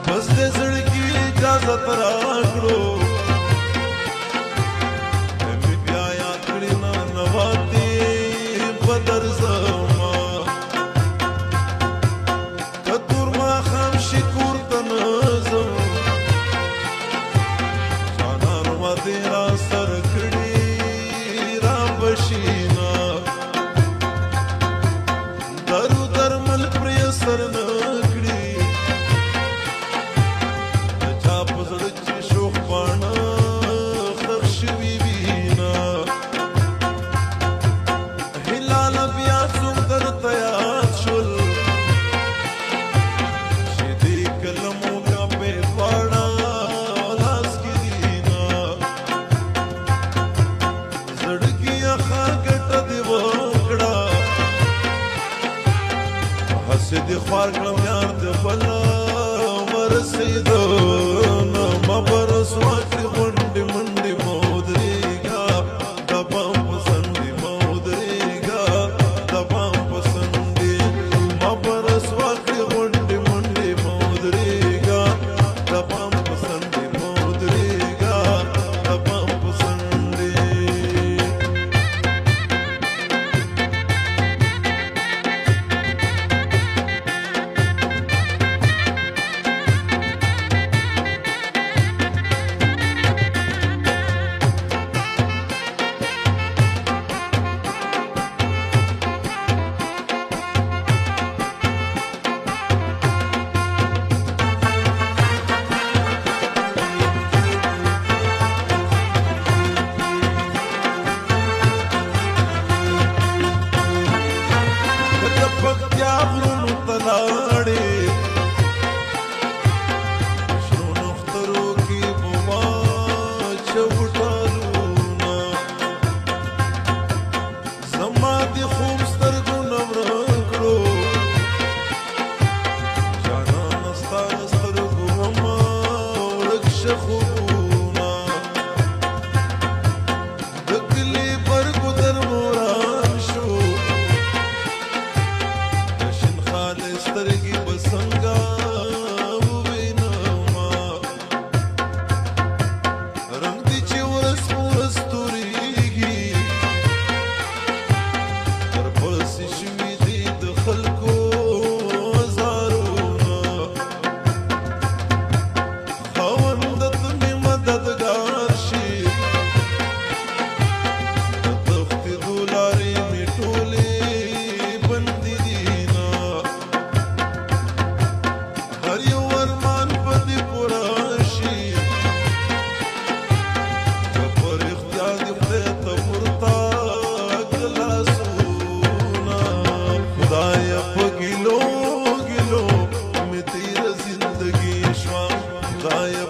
بس دې زړګي اجازت راکړو مې بیا یاد کړې نه نواتې بدر زما کتور ما خام شکور ته نظم جانان ما دې را سر کړي را بشینا درو درمل پرې سر نه سيدي خوار کلم یار د بلا ورسېدو نو ما برس واکړې غونډې منډې مودرېږه د بام پسندې مودرېږه د بام پسندې ما برس واکړې غونډې منډې مودرېږه د بام پسندې مودرېږه د بام پسندې I